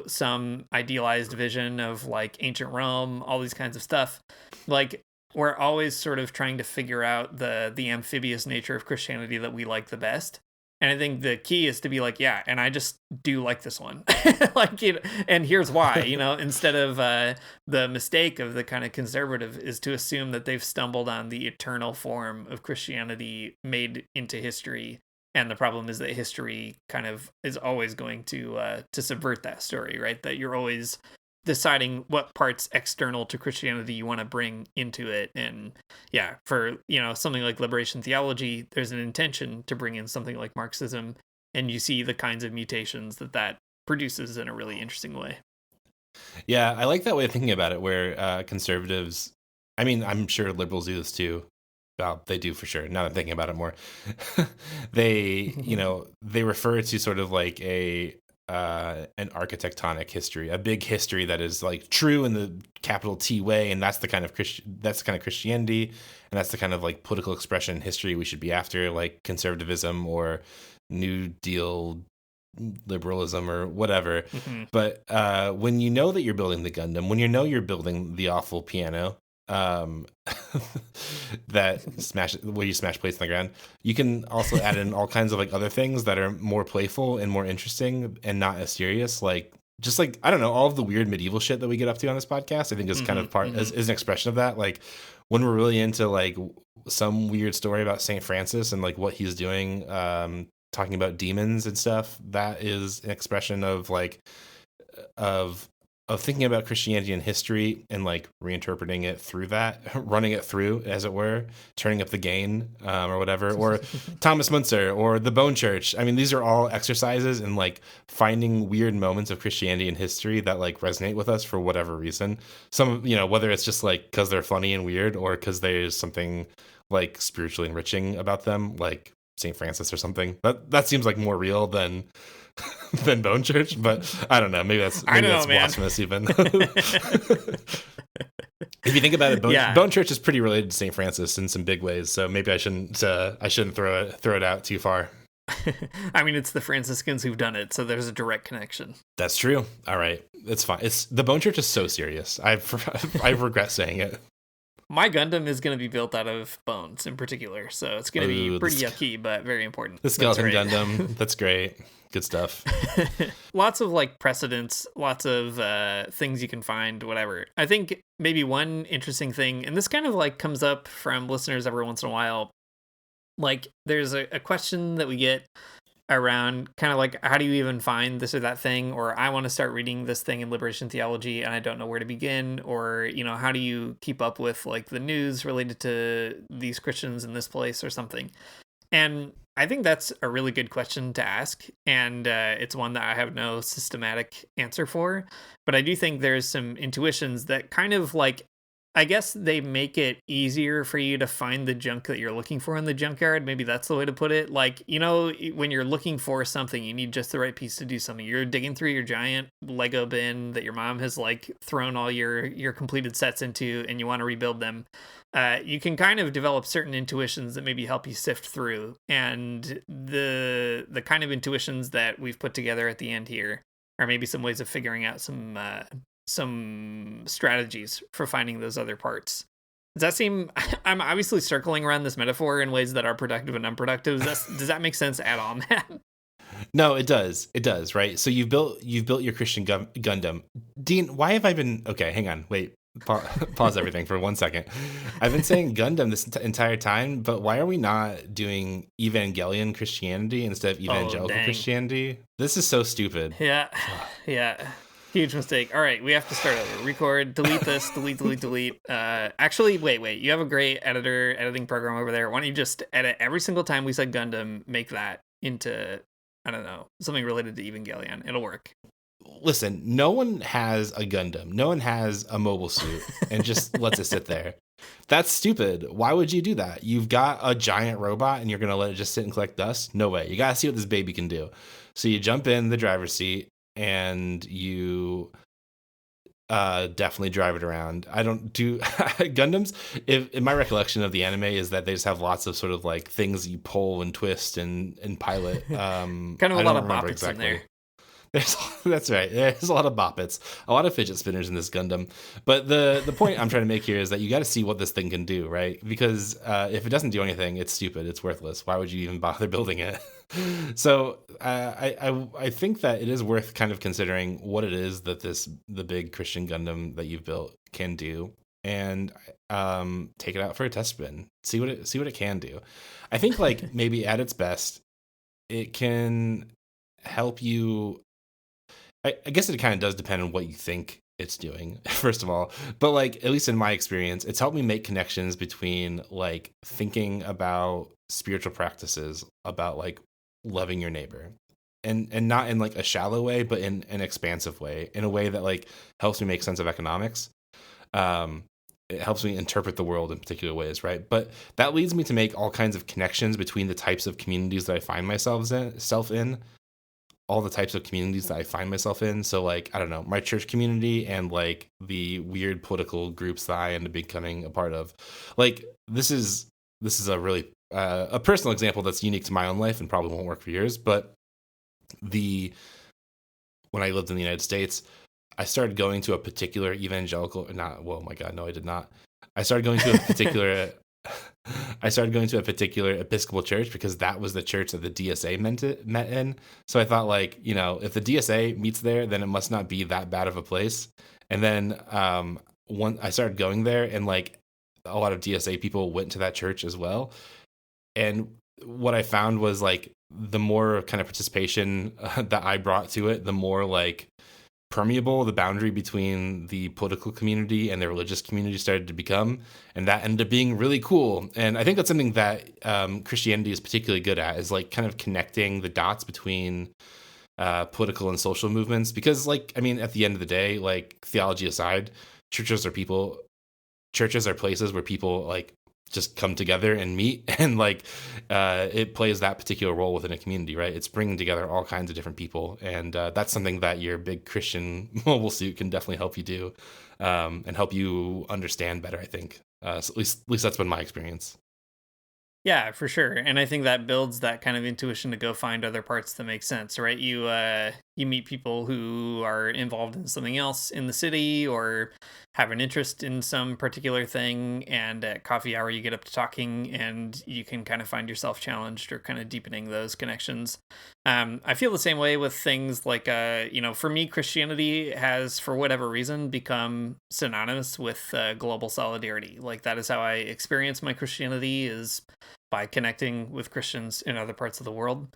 some idealized vision of like ancient Rome, all these kinds of stuff, like we're always sort of trying to figure out the amphibious nature of Christianity that we like the best. And I think the key is to be like, yeah, and I just do like this one. Like, and here's why, instead of the mistake of the kind of conservative is to assume that they've stumbled on the eternal form of Christianity made into history. And the problem is that history kind of is always going to subvert that story, right? That you're always deciding what parts external to Christianity you want to bring into it. And yeah, for, something like liberation theology, there's an intention to bring in something like Marxism, and you see the kinds of mutations that produces in a really interesting way. Yeah, I like that way of thinking about it, where conservatives, I mean, I'm sure liberals do this too. Well, they do for sure. Now that I'm thinking about it more, they, they refer to sort of like an architectonic history, a big history that is like true in the capital T way, and that's the kind of Christianity, and that's the kind of like political expression history we should be after, like conservatism or New Deal liberalism or whatever. But when you know that you're building the Gundam, when you're building the awful piano, that where you smash plates on the ground, you can also add in all kinds of like other things that are more playful and more interesting and not as serious, like just like, I don't know, all of the weird medieval shit that we get up to on this podcast, I think is kind of part is an expression of that. Like when we're really into like some weird story about Saint Francis and like what he's doing, talking about demons and stuff, that is an expression of like of thinking about Christianity and history and like reinterpreting it through that, running it through, as it were, turning up the gain or whatever, or Thomas Müntzer or the Bone Church. I mean, these are all exercises in like finding weird moments of Christianity and history that like resonate with us for whatever reason. Some, whether it's just like because they're funny and weird or because there's something like spiritually enriching about them, like St. Francis or something. That seems like more real than Bone Church, but I don't know. Maybe that's blasphemous even. If you think about it, Bone Church is pretty related to St. Francis in some big ways, so maybe I shouldn't throw it out too far. I mean, it's the Franciscans who've done it, so there's a direct connection. That's true. All right, it's fine. The Bone Church is so serious. I regret saying it. My Gundam is going to be built out of bones in particular, so it's going to be pretty yucky, but very important. The skeleton Gundam, that's great. Good stuff. Lots of like precedents, lots of things you can find, whatever. I think maybe one interesting thing, and this kind of like comes up from listeners every once in a while, like there's a question that we get around kind of like, how do you even find this or that thing? Or I want to start reading this thing in liberation theology and I don't know where to begin. Or, how do you keep up with like the news related to these Christians in this place or something? And I think that's a really good question to ask. And it's one that I have no systematic answer for. But I do think there's some intuitions that kind of like, I guess they make it easier for you to find the junk that you're looking for in the junkyard. Maybe that's the way to put it. Like, when you're looking for something, you need just the right piece to do something. You're digging through your giant Lego bin that your mom has like thrown all your completed sets into, and you want to rebuild them. You can kind of develop certain intuitions that maybe help you sift through. And the kind of intuitions that we've put together at the end here are maybe some ways of figuring out some strategies for finding those other parts. Does that seem, I'm obviously circling around this metaphor in ways that are productive and unproductive. Does that make sense at all, Matt? No, it does. It does, right? So you've built your Christian Gundam. Dean, why have I been, okay, hang on, wait. Pause everything for 1 second. I've been saying Gundam this entire time, but why are we not doing Evangelion Christianity instead of evangelical Christianity? This is so stupid. Yeah. Huge mistake. All right, we have to start over. Record, delete this, delete. Actually, wait. You have a great editing program over there. Why don't you just edit every single time we said Gundam, make that into, I don't know, something related to Evangelion. It'll work. Listen, no one has a Gundam. No one has a mobile suit and just lets it sit there. That's stupid. Why would you do that? You've got a giant robot and you're going to let it just sit and collect dust? No way. You got to see what this baby can do. So you jump in the driver's seat and you definitely drive it around. I don't do Gundams. If in my recollection of the anime is that they just have lots of sort of like things you pull and twist and pilot. Kind of a lot of boppets exactly. In there. That's right. There's a lot of boppets, a lot of fidget spinners in this Gundam. But the point I'm trying to make here is that you got to see what this thing can do, right? Because if it doesn't do anything, it's stupid. It's worthless. Why would you even bother building it? So I think that it is worth kind of considering what it is that the big Christian Gundam that you've built can do, and take it out for a test spin. See what it can do. I think like maybe at its best, it can help you. I guess it kind of does depend on what you think it's doing, first of all. But like, at least in my experience, it's helped me make connections between like thinking about spiritual practices, about like loving your neighbor, and not in like a shallow way, but in an expansive way, in a way that like helps me make sense of economics. It helps me interpret the world in particular ways, right? But that leads me to make all kinds of connections between the types of communities that I find myself in. All the types of communities that I find myself in. So like, I don't know, my church community and like the weird political groups that I end up becoming a part of. Like this is a really a personal example that's unique to my own life and probably won't work for yours. But when I lived in the United States, I started going to a particular evangelical, oh my God, no, I did not. I started going to a particular Episcopal church because that was the church that the DSA met in. So I thought like, you know, if the DSA meets there, then it must not be that bad of a place. And then I started going there, and like a lot of DSA people went to that church as well. And what I found was like the more kind of participation that I brought to it, the more like permeable the boundary between the political community and the religious community started to become, and that ended up being really cool. And I think that's something that Christianity is particularly good at, is like kind of connecting the dots between political and social movements. Because like, I mean, at the end of the day, like theology aside, churches are places where people like just come together and meet, and like it plays that particular role within a community, right? It's bringing together all kinds of different people, and that's something that your big Christian mobile suit can definitely help you do, and help you understand better, I think. So at least that's been my experience. Yeah, for sure. And I think that builds that kind of intuition to go find other parts that make sense, right? You meet people who are involved in something else in the city or have an interest in some particular thing, and at coffee hour you get up to talking and you can kind of find yourself challenged or kind of deepening those connections. I feel the same way with things like, for me, Christianity has, for whatever reason, become synonymous with global solidarity. Like that is how I experience my Christianity, is by connecting with Christians in other parts of the world.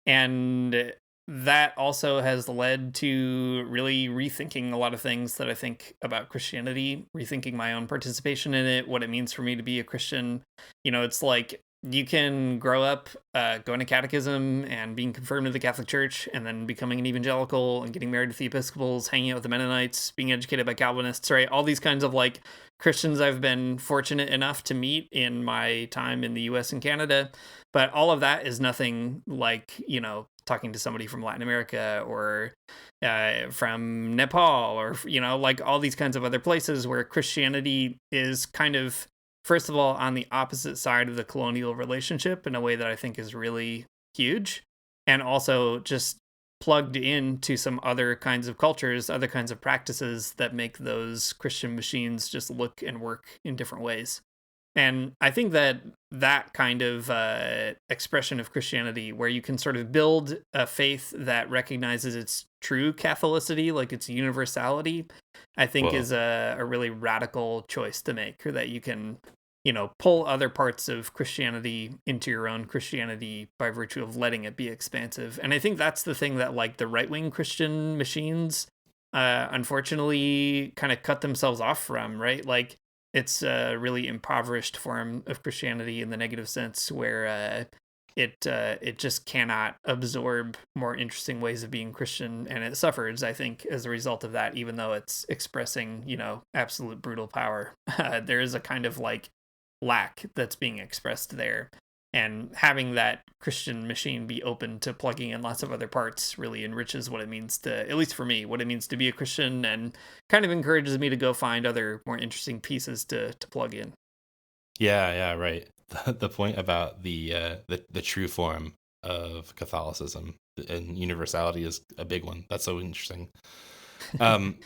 And that also has led to really rethinking a lot of things that I think about Christianity, rethinking my own participation in it, what it means for me to be a Christian. You know, it's like you can grow up going to catechism and being confirmed to the Catholic Church, and then becoming an evangelical and getting married to the Episcopals, hanging out with the Mennonites, being educated by Calvinists, right? All these kinds of like Christians I've been fortunate enough to meet in my time in the US and Canada. But all of that is nothing like, you know, talking to somebody from Latin America or from Nepal, or, you know, like all these kinds of other places where Christianity is kind of, first of all, on the opposite side of the colonial relationship in a way that I think is really huge, and also just plugged into some other kinds of cultures, other kinds of practices that make those Christian machines just look and work in different ways. And I think that kind of expression of Christianity, where you can sort of build a faith that recognizes its true Catholicity, like its universality, I think is a really radical choice to make, or that you can, you know, pull other parts of Christianity into your own Christianity by virtue of letting it be expansive. And I think that's the thing that like the right-wing Christian machines unfortunately kind of cut themselves off from, right? Like it's a really impoverished form of Christianity in the negative sense, where it just cannot absorb more interesting ways of being Christian, and it suffers, I think, as a result of that. Even though it's expressing, absolute brutal power, there is a kind of like lack that's being expressed there. And having that Christian machine be open to plugging in lots of other parts really enriches what it means to, at least for me, what it means to be a Christian, and kind of encourages me to go find other more interesting pieces to plug in. Yeah, right. The point about the true form of Catholicism and universality is a big one. That's so interesting. The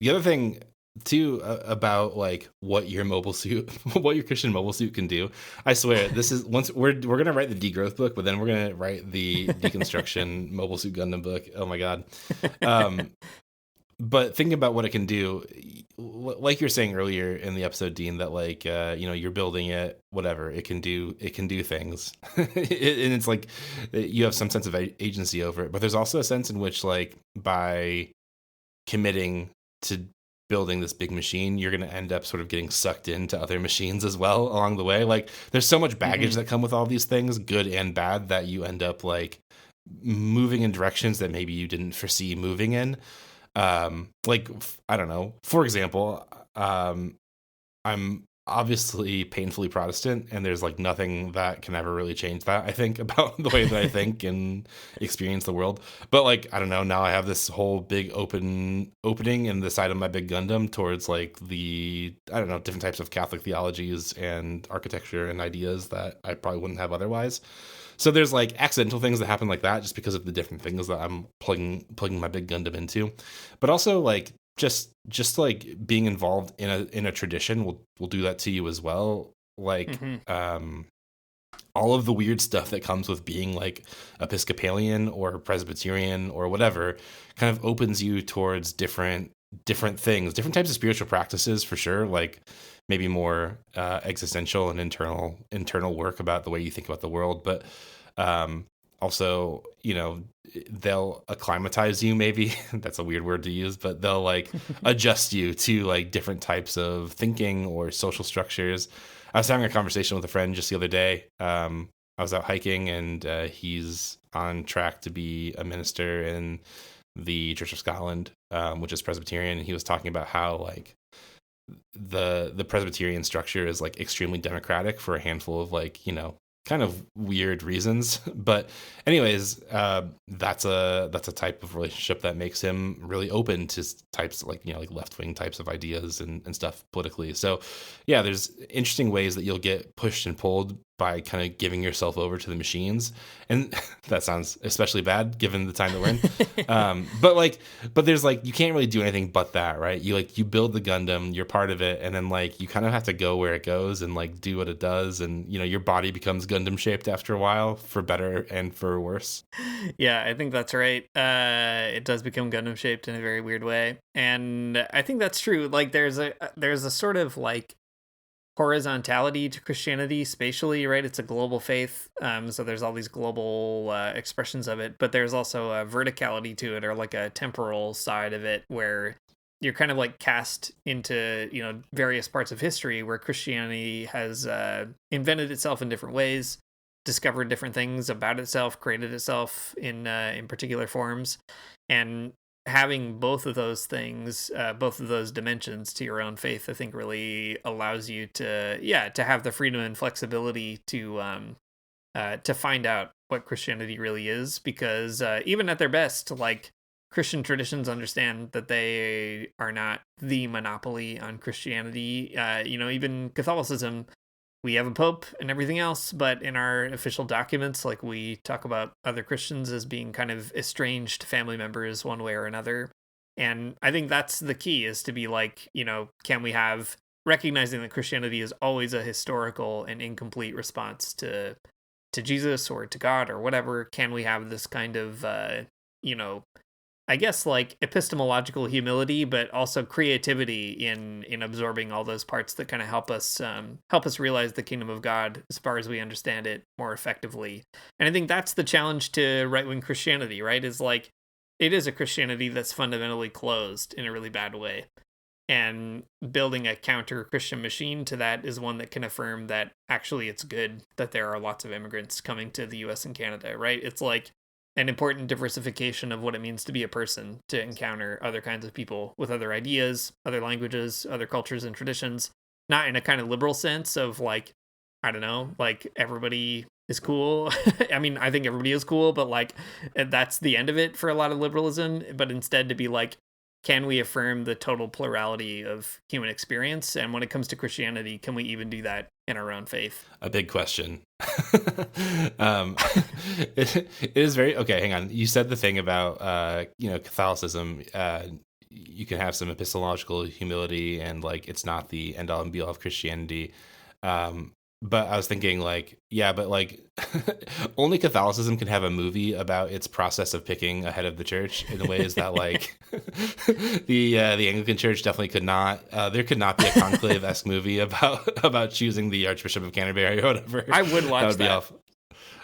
other thing too about like what your mobile suit, what your Christian mobile suit can do. I swear, this is once we're gonna write the degrowth book, but then we're gonna write the deconstruction mobile suit Gundam book. Oh my god. But thinking about what it can do, like you were saying earlier in the episode, Dean, that like you're building it, whatever it can do things, and it's like you have some sense of agency over it. But there's also a sense in which, like, by committing to building this big machine, you're going to end up sort of getting sucked into other machines as well along the way. Like, there's so much baggage that come with all these things, good and bad, that you end up like moving in directions that maybe you didn't foresee moving in. Like, I don't know, for example, I'm obviously painfully Protestant, and there's like nothing that can ever really change that, I think, about the way that I think and experience the world. But like, I don't know, now I have this whole big opening in the side of my big Gundam towards like different types of Catholic theologies and architecture and ideas that I probably wouldn't have otherwise. So there's like accidental things that happen like that just because of the different things that I'm plugging my big Gundam into. But also like just like being involved in a tradition will do that to you as well. Like all of the weird stuff that comes with being like Episcopalian or Presbyterian or whatever kind of opens you towards different things, different types of spiritual practices, for sure. Like maybe more existential and internal work about the way you think about the world, but also, they'll acclimatize you, maybe. That's a weird word to use, but they'll like adjust you to like different types of thinking or social structures. I was having a conversation with a friend just the other day. I was out hiking, and he's on track to be a minister in the Church of Scotland, which is Presbyterian. And he was talking about how like the Presbyterian structure is like extremely democratic for a handful of like, kind of weird reasons. But anyways, that's a type of relationship that makes him really open to types like, like left-wing types of ideas and stuff politically. So yeah, there's interesting ways that you'll get pushed and pulled by kind of giving yourself over to the machines. And that sounds especially bad given the time that we're in. But there's like, you can't really do anything but that, right? You build the Gundam, you're part of it, and then like you kind of have to go where it goes and like do what it does. And your body becomes Gundam shaped after a while, for better and for worse. Yeah, I think that's right. It does become Gundam shaped in a very weird way. And I think that's true. Like there's a sort of like horizontality to Christianity spatially, right? It's a global faith. So there's all these global expressions of it, but there's also a verticality to it, or like a temporal side of it, where you're kind of like cast into, various parts of history where Christianity has invented itself in different ways, discovered different things about itself, created itself in particular forms. And having both of those things, both of those dimensions to your own faith, I think really allows you to have the freedom and flexibility to find out what Christianity really is. Because even at their best, like Christian traditions understand that they are not the monopoly on Christianity. Even Catholicism, we have a pope and everything else, but in our official documents, like, we talk about other Christians as being kind of estranged family members one way or another. And I think that's the key, is to be like, can we have, recognizing that Christianity is always a historical and incomplete response to Jesus or to God or whatever, can we have this kind of, I guess like epistemological humility, but also creativity in absorbing all those parts that kind of help us realize the kingdom of God as far as we understand it more effectively. And I think that's the challenge to right-wing Christianity, right? Is like, it is a Christianity that's fundamentally closed in a really bad way. And building a counter-Christian machine to that is one that can affirm that actually it's good that there are lots of immigrants coming to the US and Canada, right? It's like an important diversification of what it means to be a person, to encounter other kinds of people with other ideas, other languages, other cultures and traditions, not in a kind of liberal sense of like, I don't know, like everybody is cool. I mean, I think everybody is cool, but like that's the end of it for a lot of liberalism, but instead to be like, can we affirm the total plurality of human experience? And when it comes to Christianity, can we even do that in our own faith? A big question. It is very okay. Hang on. You said the thing about Catholicism. You can have some epistemological humility, and like it's not the end all and be all of Christianity. But I was thinking, like, yeah, but like only Catholicism can have a movie about its process of picking a head of the church in ways that like the Anglican Church definitely could not. There could not be a conclave-esque movie about choosing the Archbishop of Canterbury or whatever. I would watch that.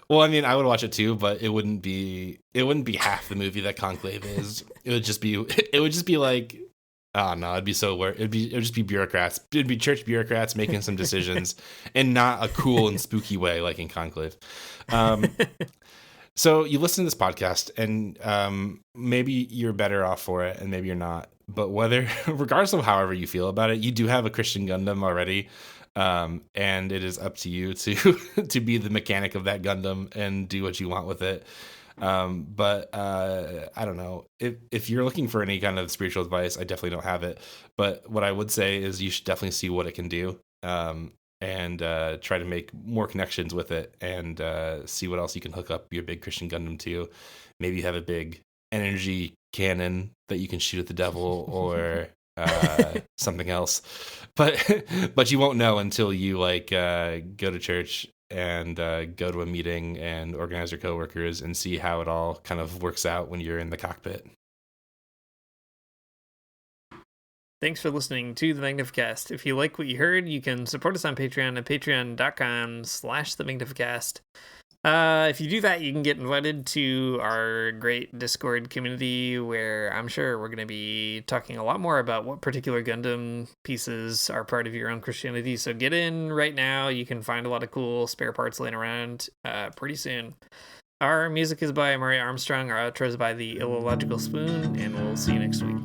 Well, I mean, I would watch it too, but it wouldn't be half the movie that Conclave is. It would just be like, oh no, it'd would just be bureaucrats. It'd be church bureaucrats making some decisions, and not a cool and spooky way like in Conclave. So you listen to this podcast, and maybe you're better off for it, and maybe you're not. But regardless of however you feel about it, you do have a Christian Gundam already, and it is up to you to be the mechanic of that Gundam and do what you want with it. But I don't know, if you're looking for any kind of spiritual advice, I definitely don't have it. But what I would say is you should definitely see what it can do, and try to make more connections with it, and see what else you can hook up your big Christian Gundam to. Maybe you have a big energy cannon that you can shoot at the devil, or something else. But you won't know until you like go to church and go to a meeting and organize your coworkers and see how it all kind of works out when you're in the cockpit. Thanks for listening to the Magnificast. If you like what you heard, you can support us on Patreon at patreon.com/the-Magnificast. If you do that, you can get invited to our great Discord community, where I'm sure we're going to be talking a lot more about what particular Gundam pieces are part of your own Christianity. So get in right now. You can find a lot of cool spare parts laying around pretty soon. Our music is by Murray Armstrong. Our outro is by the Illogical Spoon, and we'll see you next week.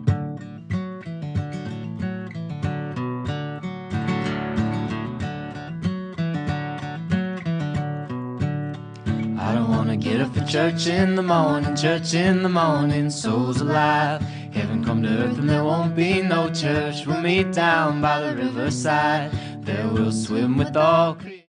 I don't wanna get up for church in the morning, souls alive. Heaven come to earth and there won't be no church. We'll meet down by the riverside. There we'll swim with all